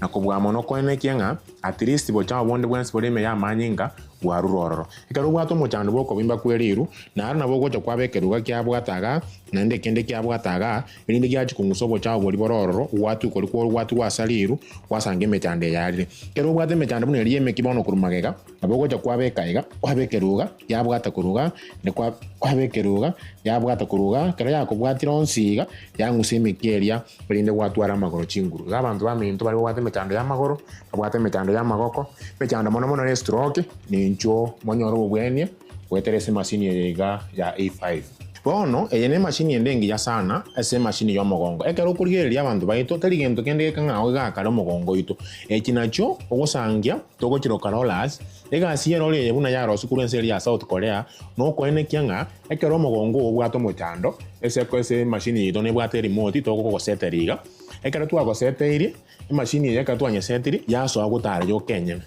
na kubwa mono kwene kianga at least bocha bonde bwense boleme ya manyinga warurororo ikaro bwato mochando boko bimba kweriru na na boko cho kwabekeruga kya bwataga na nde kende kya bwataga irinde kya chikunguso bocha boli borororo watu koli ko watu wasaliru wasange mechande yali kero bwate mechande bune riye mekibono kurumagega aboko cho kwabekaiga kwabekeruga ya bwata kuruga ne kwa kwabekeruga ya bwata kuruga kero yako bwatira onsiga ya ngusime kyeria irinde watu ara magoro chinguru abantu baminto bali bwate mechando ya magoro bwate mechando ya magoko mechando mono mono ne stroke ni ncho monyoro bwenya weterese machine yega ya A5 bono eyene machine yendengi ya sana ese machine yo mogongo ekero kurigeria abantu baito terigento kende kanga ga karo mogongo ito ekinacho ogosangia togo chiro carolas ega siero le buna ya rosu kurense ya South Korea no kwene kyanga ekero mogongo obwato mochando ese ko ese machine ito ne bwate remote togo ko seteriga ekero tu ago seteri machine ya ka tu anya seteri ya so agutara yo Kenya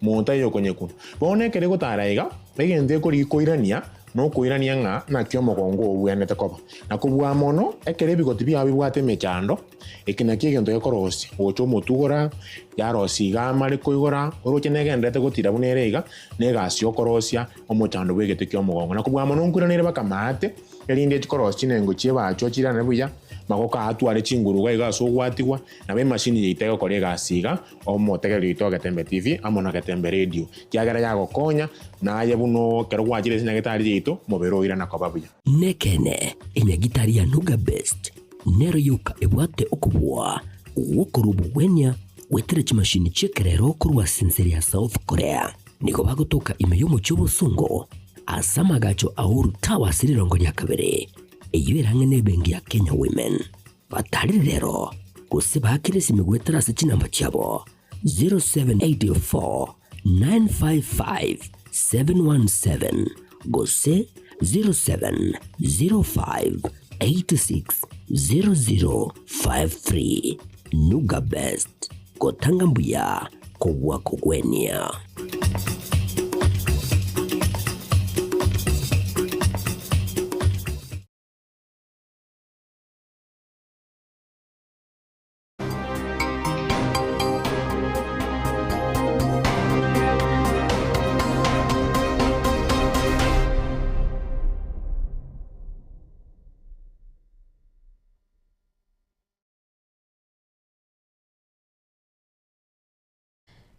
monta yo konyekuna bone kere gutaraiga egende kuri koirania no koirania nga na kyo mogongo obwenete koba na kubwa mono ekere bigoti bya bibwate mechando ekina kigento ekorosi ocho motugora yarosi ga mari koigora oroche negendete gutira bunerega negasio korosia omochando bwegete kyo mogongo na kubwa mono nkuranire bakamate erinde chikorosi nengo chibacho chirana buya magoka atware chinguru ga so gwatigwa na be machine yitego korega asiga omotegero itoga Tembe TV amona Tembe Radio kyagara yago konya na aye buno kero gwachire sinya gitari yito mobero ira na kobabuya nekene enya gitari ya Nuga Best nero yuka ebwate okubwa wokorubu wenya wetere chimashini chekerero kurwa sinseri ya South Korea niko bagotoka imeyo muchobo sungo asamagacho auru tawa sirirongo ya kabere eyuerange nebengi ya Kenya Women batari rero kusiba kirisi migwetara sichi namba chabo 0784 955 717 gose 0705 86 0053 Nuga Best kotanga mbuya kogwa kogwenia.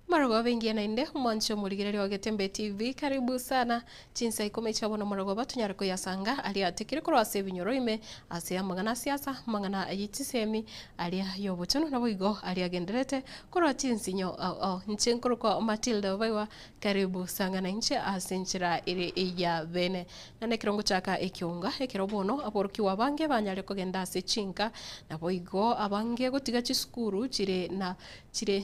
Marogo bengi na inde mwancho muligere wa Tembe TV karibu sana chinsa ikome chabona marogo batunyara ko yasanga ali atekire ko rwase binyoroime ase amagana siasa mangana ayitisemi ali yobotono na boigo ali agenderete ko rwatinsinyo nchenkoro ko Matilda baiwa karibu sanga na nche asenchira ire ya bene na nekirongo chaka ekyonga ekirobono aboroki wabange banyale ko genda ase chinka na boigo abange gotiga chiskuru chire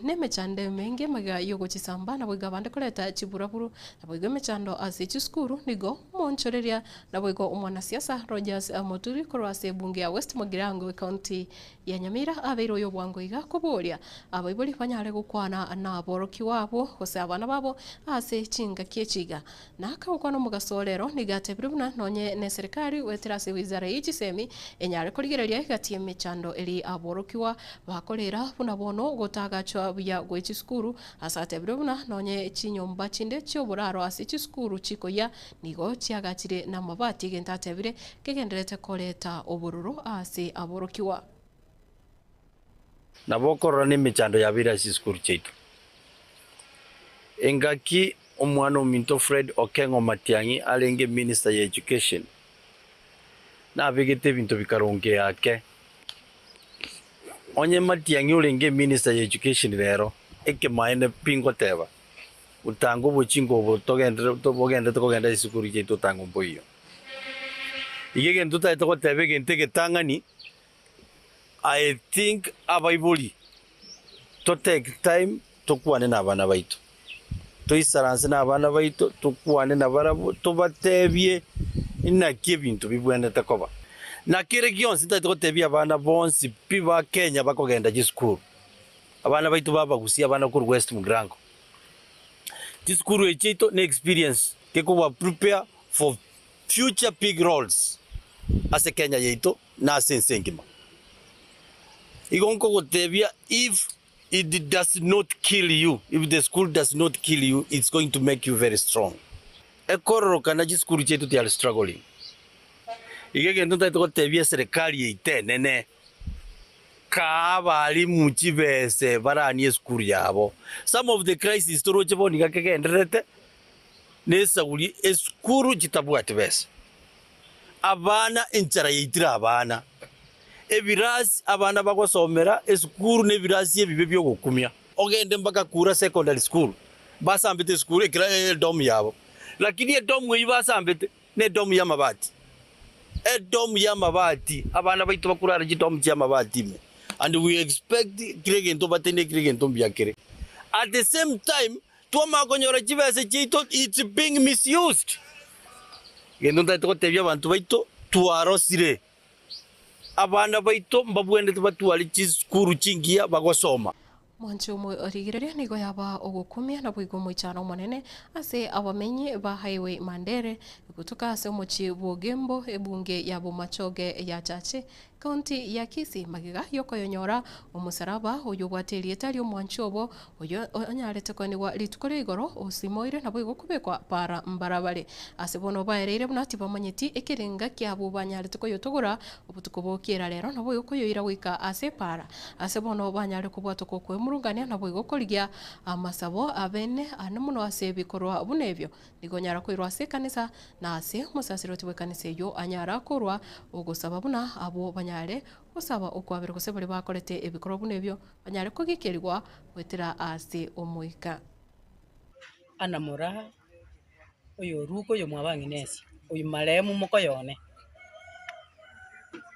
nemechande menge maga yogo chisamba na boiga bande koleta chiburaburu na boiga mechando ase chiskuru nigo monchoreria na boigo umwana siasa Rogers Moturi korwase bunge ya West Mogirango county ya Nyamira abeiro yo bwango iga koboria abaiboli banyale gukwana na boroki wabo hose abana babo ase chinga kiechiga na akawukwana mugasolero nigatebiruna nonye ne serikali weterase wizara y'ichisemi enyale koligereria gatie mechando eli aborokiwa bakolera buna bono gotaga chwa bya gwechiskuru asate bruna nonye chinyomba chinde cyo buraro ase chiskuru chikoya nigo chiagachire na mabati gentatebire kegenderete koleta obururu ase aborokiwa nabokorora n'emichando yabira chiskuru chetu engaki omwana ominto Fred Okengo Matiang'i alenge minister ya education na bigete bintu bikaronge yake onye Matiang'i olenge minister ya education rero eke maene pingo teba utango buchingo bogende tokogenda isukuru chetu tango boyo igege ntuta etoko tebe gente getangani. I think abaibuli to take time to kuane na bana baitu to isaranse na bana baitu to kuane na barabo to batebye ina kibintu bibwende takoba na kire gionsi to tebye abana bonsi piba Kenya bakogenda gisukuru abana baitu baba gusia abana ku West Mugrango gisukuru echito ne experience ke ko prepare for future big roles ase Kenya yeito na sensengima igonko gotebia if it does not kill you. If the school does not kill you, it's going to make you very strong. Ekororo kana jiskuru chetu tiali struggling. Igege ntuta tuko tebia serikali itenene. Abarimu chibese baranie skuru yabo. Some of the crisis toroche bonika kegenderete nesa uli eskuru chitabwate bese. Abana enchara yitira abana. Ebirasi abana bagosomera eskuru nebirasi ebibe byo gukumya. Ogende mpaka kura secondary school. Basambete school ekira dom yabo. Lakini dom yibasambete ne dom ya mabati. Dom ya mabati abana baitu bakurara dom ya mabati me. And we expect kiregento batene kiregento biakere. At the same time, tuama konyora chibese chito it's being misused. Gendo ndato tebya bantu baito tuarosire. Abana baito mbabwende tubatuali chiskuru chingia bagosoma. Mwancho umwe origireria nigo yaba ogukumia na bwigo mwichano monene ase abamenyi ba highway Mandere kutoka ase omochi Bugembo ebunge ya Bomachoge ya Chache kaunti ya Kisii magiga yokoyonyora omusaraba oyo gwateri etari omwancho obo oyo onyarete kwenigwa litukore igoro osimoire na bwigo kubekwa para mbarabare ase bono baereire bunati bamanyeti ekirenga kyabo banyarete koyotogora obutuko bokira rero na bwigo koyoira wika ase para ase bono banyare kubwato kokwe murungania na bwigo korigia amasabo abene anemuno ase bikorwa bunebyo nigonyara koirwa ase kanisa na ase musasiroti we kanisa yo anyara korwa ogosaba buna abo banyare osaba okwabere gosebere bakorete ebikorwa bunebyo banyare kogikerwa wetera ase omuika anamura oyo ruko yo mwabanginesi oyo maremu mukoyone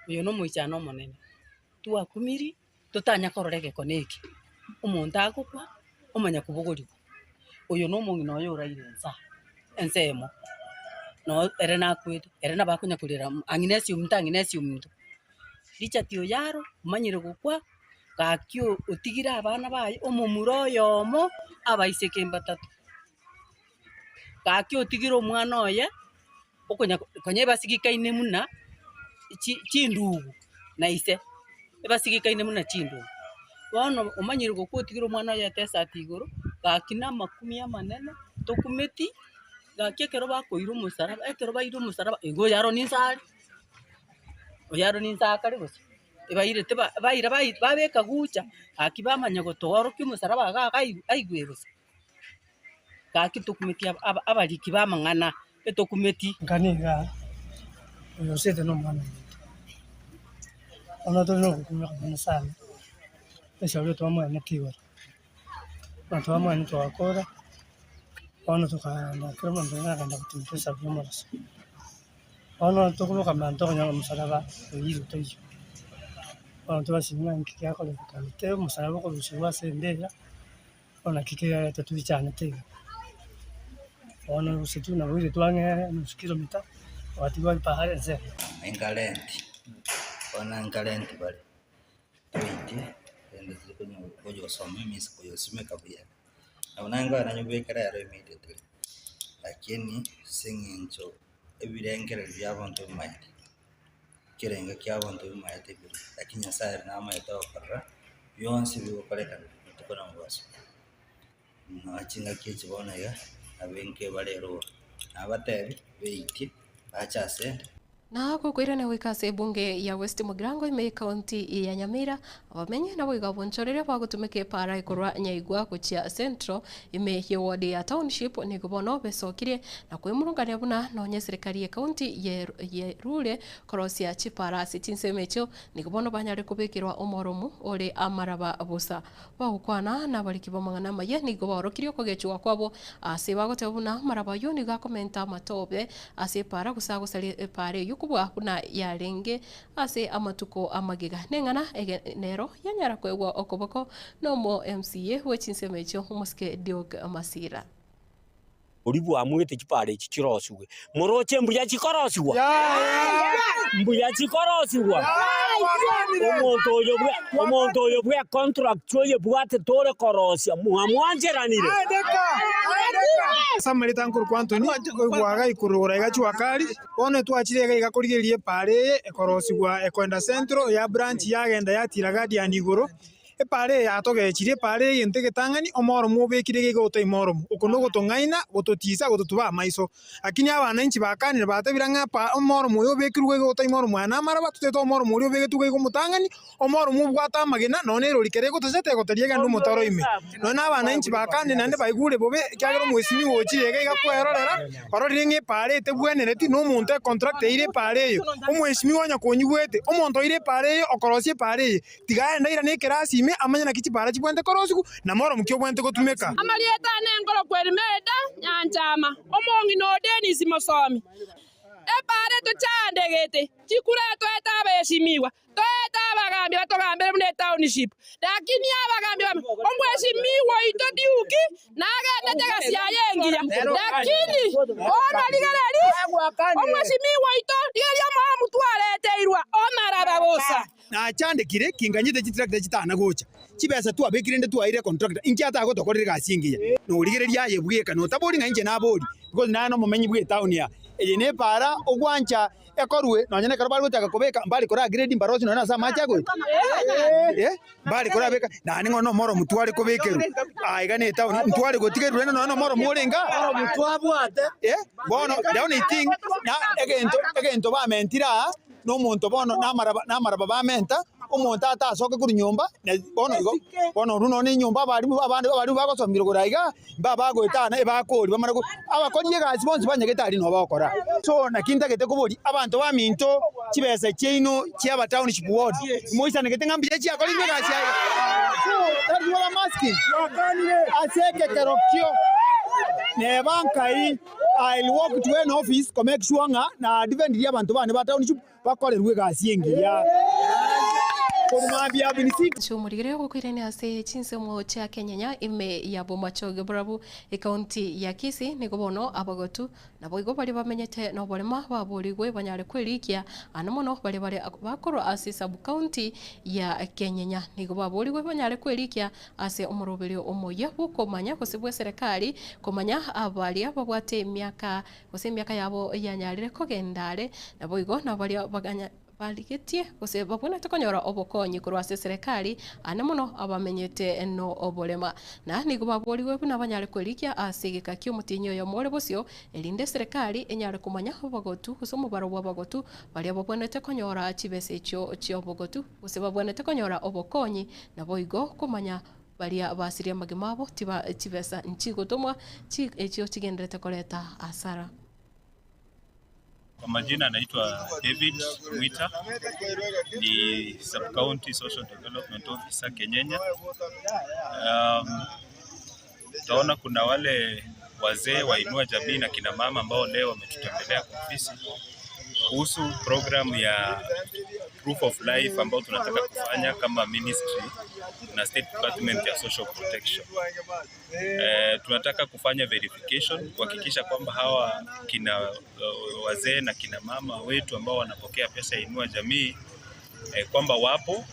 oyo no muichano monene tuakumiri tutanya kororege koneki umuntu akukwa umanya kubuguri oyo no mungino yo urairenza ensemo no erena kwete erena bakunya kulira anginesi umuntu licha tio yaro manyire gukwa kakyo utigira abana bayi omumuro yomo abaiseke mbatatu kakyo utigira omwana oye okunya konye basigikaine muna chindugu na ise basigikaine muna chindugu wano omanyire gukwa utigira omwana oye tesa atigoro gakina makumi amanene tokumeti gakekero bakoira umusaraba ekero baira umusaraba ego yaro ninsari oyaro ninsakari gusa ibaire te baira babeka gucha akibamanya gotoro kimusaraba aigwe gusa kakitukumeti abaliki bamangana etokumeti Ganiga, yo sé de no mano. Ono to no kumya sana. Esa yo to amo netiwa. Tanto amo ni to akora. Ono to kana krema ndona kana kutumia sababu mara. Ono to kulo kama ndo nya msalaba yiru to yi. Ono to asimwa nkiki yako le kalite msalaba ko lusiwa sendela. Ona kike tatu vichana tega. Ono usitu na wile twange nusu kilomita watiwa pahali nze engalenti ona engalenti bale twiti ende zikwenye kojo some misi kojo simeka buya abonanga nanyubekera yaro immediately lakini singincho ebirengere byabonto mayite kirenga kyabonto mayite buri lakini asari nama yatawakara byonsi bikoleka tukona mwaso achinga kichibona ya abenke balero abateri beiti bachase na kukwirane wikase bunge ya West Mugirango ime county ya Nyamira abamenye na wiga bonchorere bagutumike para ikorwa nyaigwa kuchia Central ime ward ya township ni kubono besokire na kwemurungania buna nonye serikali ya county ye rule korosia chipara sitinsemecho ni kubono banyare kubekirwa umoromu ole amaraba busa bagukwana na baliki bomangana maye ni goborokirio kogechwa kwabo ase bagote buna maraba yo ni gakomenta matobe ase para gusagusali pare kubwa kuna yarenge ase amatuko amagiga nengana nero yanyara kwegwa okoboko nomo MCA wechinsemecho umuske Diog Masira Oribu amwete kipare kikirosugwe moroche mbuya kikorosugwa omonto oyo bwe contract oyo bwate tore korosia muamwanjeranire Samari tankuru kwantoni gwaga ikurura igachwa kali one twachirega igakorigerie pare ekorosigwa ekwenda centro ya branch yagenda yatiraga diani iguru epare yatogechire epare yente getang'ani omoromo obekire gegoto imoromo okono gotong'aina gototisa gototuba amaiso lakini abananchi bakanire batebira ng'apa omoromo oyo obekirwe gegoto imoromo ana amara batutete omoromo orio obegetwe igomotang'ani omoromo obwata amagena none erorikere gotosete goteria gende omotoro ime none abananchi bakanire nande baigure bobe kiagera omwesimi gochire iga igakwerorera ororire ng'epare etebwenereti na omonto econtract eire epare eyo omwesimi onya konyigwete omonto oire epare eyo okorosia epare eye tigaenda ira na ekerasi ime amanya naki chipara chibwente korosiku na moromo kio bwente gotumeka amalieta nengoro kwerimeda nyanchama omongi no Dennis Mosomi epare tochandegete chikura tweta abeshimiwa tweta abagambi batogambere mune township lakini abagambi omweshimiwa ito diuki nagendete gasiayengia lakini ona ligareri omweshimiwa ito ligeria mwa mutwareteirwa omaraba bosa na chandekire kinganyite chitractor chitana gocha chibesa tu abekire nde tu aire contractor inki ata gotokorire gasingiya no uligereria yebweka no tabori nga inje nabori because nano mumenyi bwe town ya eye ne para ogwancha ekorwe no nyane karabari gotaka kobeka mbali kora grade mbarosi no na sama chago mbali kora beka na ningo no moro mutware kobekeru aiga ne town mutware gotigeru no moro murenga mutwabwate bono down thing na egento ba mentira no muntu bono namaraba bamenta omuntu atasoka kuri nyumba bono runo ni nyumba bari abandi bagosomira kuraiga baba gwetana ebakori bamara abakonye gazi bonse banyegetari no bakora so nakinta gete kuburi abantu baminto kibesa kyeino kyaba township ward moisa negete ngambye kyakora ingo gazi so that's what I'm asking aseke kerokyo ne bankai I'll walk to an office to make sure na defend ya bantu bane ba township bakorerwe gasi yengiya chumurigire gukwirene ase chinsemo cha Kenya ime ya bomachoge burabu ekaunti ya Kisii nigo bono abagotu nabo igo bali bamenyete no bolema baburigwe banyare kwirikia anamono bali bakoro ase sub county ya Kenya nigo baburigwe banyare kwirikia ase omuroberi omoya bukomanya kosebwe serikali komanya abali ababwate emyaka yabo yanyarire kogendare nabo igo nabali baganya baligetie kose babona tukonyora obokonyi kurwase serikali anamono abamenyete no obolema na nigo baboriwe buna banyare kwerikia asigika kyo mutinyo yo more bosio elinde serikali enyare kumanya obogotu kusomo baro bogotu bali abobonete konyora chibese cyo bogotu kose babonete konyora obokonyi nabo igo kumanya bali abasiria magimabo tiba chibesa nchigotomwa ekyo kigenderete koleta asara. Kwa majina anaitwa David Mwita, ni Sub County Social Development Officer Kenyenya. Taona kuna wale wazee wa Inua Jamii na kina mama ambao leo wametutembelea kwa ofisi kuhusu program ya Proof of Life ambao tunataka kufanya kama ministry na State Department ya Social Protection. Tunataka kufanya verification kuhakikisha kwamba hawa kina wazee na kina mama wetu ambao wanapokea pesa ya Inua Jamii kwamba wapo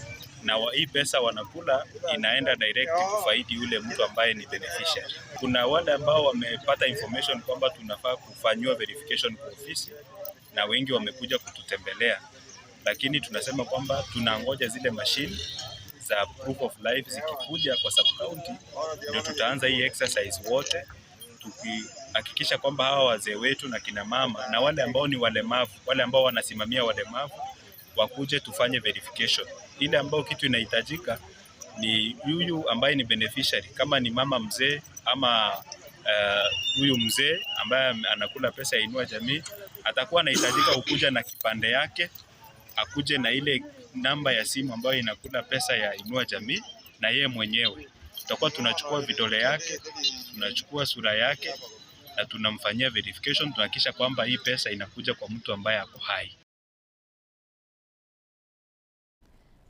na hii pesa wanakula inaenda direct kufaidi yule mtu ambaye ni beneficiary. Kuna wale ambao wamepata information kwamba tunafaa kufanywa verification kwa ofisi na wengi wamekuja kututembelea, lakini tunasema kwamba tunangoja zile machine za Proof of Life zikikuja kwa sub county ndio tutaanza hii exercise wote, tukihakikisha kwamba hawa wazee wetu na kina mama na wale ambao ni walemavu, wale ambao wanasimamia walemavu wakuje tufanye verification. Ile ambao kitu inahitajika ni huyu ambaye ni beneficiary, kama ni mama mzee ama huyu mzee ambaye anakula pesa ya Inua Jamii atakuwa anahitajika ukuja na kipande yake, akuje na ile namba ya simu ambayo inakula pesa ya Inua Jamii na yeye mwenyewe. Tutakuwa tunachukua vidole yake, tunachukua sura yake na tunamfanyia verification, tunahakikisha kwamba hii pesa inakuja kwa mtu ambaye ako hai.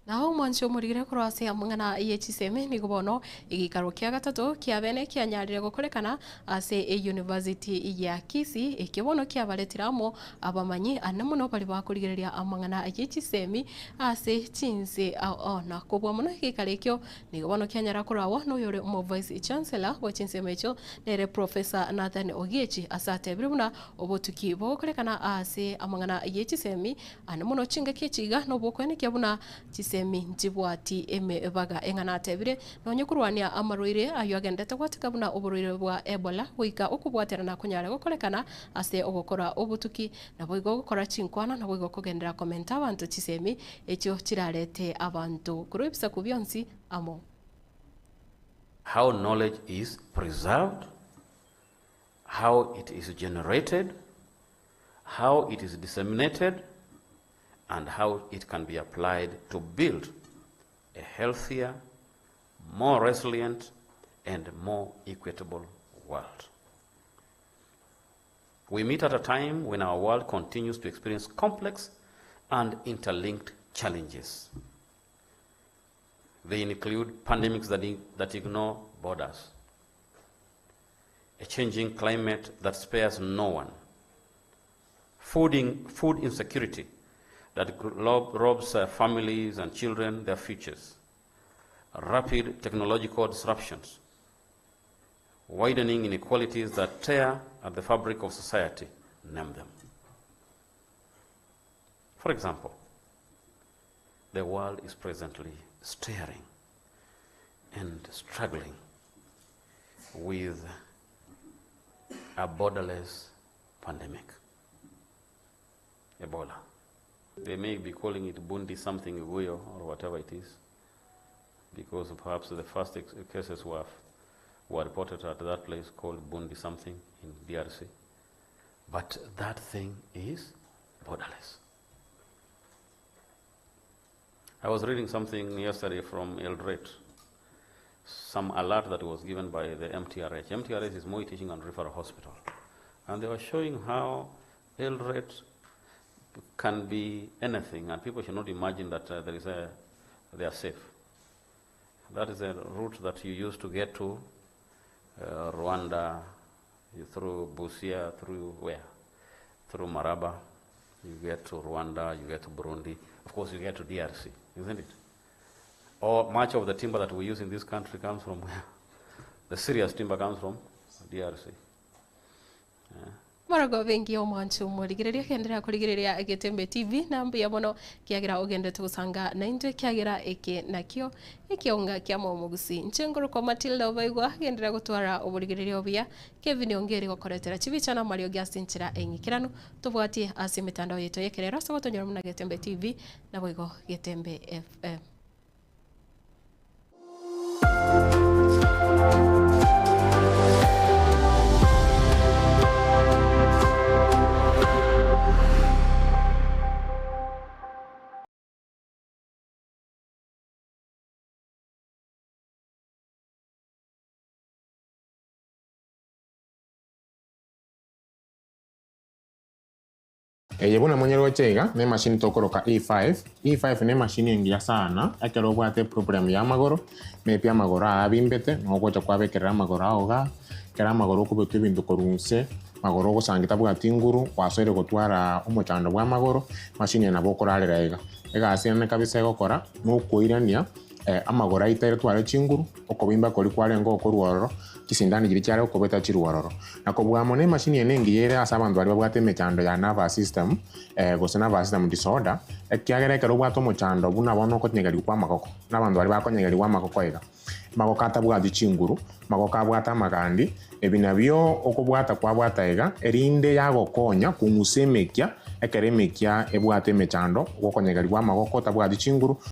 Naho mwancho murigire kurwase amungana EHCM nigo bono igikaro kya gatatu kya bene kya nyarire gukorekana ase University ya Kisii ikibono kya baletiramo abamanyi anamuno bali bakurigereria amungana EHCM ase chinse na kubwa muno igikare kyo nigo bono kya nyara kurawo no yore mo vice chancellor wa chinse mecho nere Professor Nathan Ogiechi asate biruna obotuki bokorekana ase amungana EHCM anamuno chinga kichiga no bokwene kyabuna chise cisemi ntibwati emebaga eng'anatebire nonye kurwania amarwaire ayo agendete gwatika buna oburwaire bwa Ebola goika okubwaterana kunyare gukorekana ase ogokora obutuki nabo igo gukora chinkwana nabo igo kugendera komenta abantu cisemi ekyo kirarete abantu kurubisa kubyonsi amo. How knowledge is preserved, how it is generated, how it is disseminated, and how it can be applied to build a healthier, more resilient, and more equitable world. We meet at a time when our world continues to experience complex and interlinked challenges. They include pandemics that ignore borders, a changing climate that spares no one, food insecurity that robs families and children their futures, rapid technological disruptions, widening inequalities that tear at the fabric of society, name them. For example, the world is presently staring and struggling with a borderless pandemic, Ebola. They may be calling it Bundi something Uguyo or whatever it is, because perhaps the first cases were reported at that place called Bundi something in DRC. But that thing is borderless. I was reading something yesterday from Eldoret, some alert that was given by the MTRH. MTRH is Moi Teaching and Referral Hospital. And they were showing how Eldoret can be anything, and people should not imagine that they are safe. That is a route that you use to get to Rwanda, through Busia, through where? Through Maraba. You get to Rwanda, you get to Burundi. Of course, you get to DRC, isn't it? Or much of the timber that we use in this country comes from where? The serious timber comes from DRC. Yeah. Marago vengi omanchu murigireria kendera kurigireria Getembe TV nambuya bono kiagira ogende tugusanga na indwe kiagira eke nakyo ekionga kya momugusi nchengoro kwa Matilda obaigwa gendera gutwara oburigireria obia Kevin Ongeri gokoretera chibichana Mario Gastinchira engikirano tubwati ase mitandao yetu yekerero sogotonyora muna Getembe TV na boigo Getembe FM. Yebuna mwenyero chega ne machine tokoroka E5 ne machine ngia sana akero bwate problem ya magoro me pia magoro abimbete no gocha kwa bekera magoro aoga kera magoro kubetu ibintu korunse magoro gusangita bwati nguru wasore gutwara umuchando bwa magoro machine na bokorarira ega asiane kabisa gokora no kuirania amagoro aitere tware chinguru okobimba kori kware ngo okorwororo kisindani giri cyare okobeta chiruwororo nakobwamo ne machine enengi yere asabantu bari babwate mechando ya nervous system gose nervous system disorder ekyagere kero bwato mochando buna bono kotnyegari kwa makoko nabantu bari bakonyegari kwa makoko ega magoko atabwati chinguru magoko abwata magandi ebinabyo okobwata kwa bwata ega erinde yagokonya kumusemekia ekeremekia ebwate mechando gokonyegari kwa magoko tabwati chinguru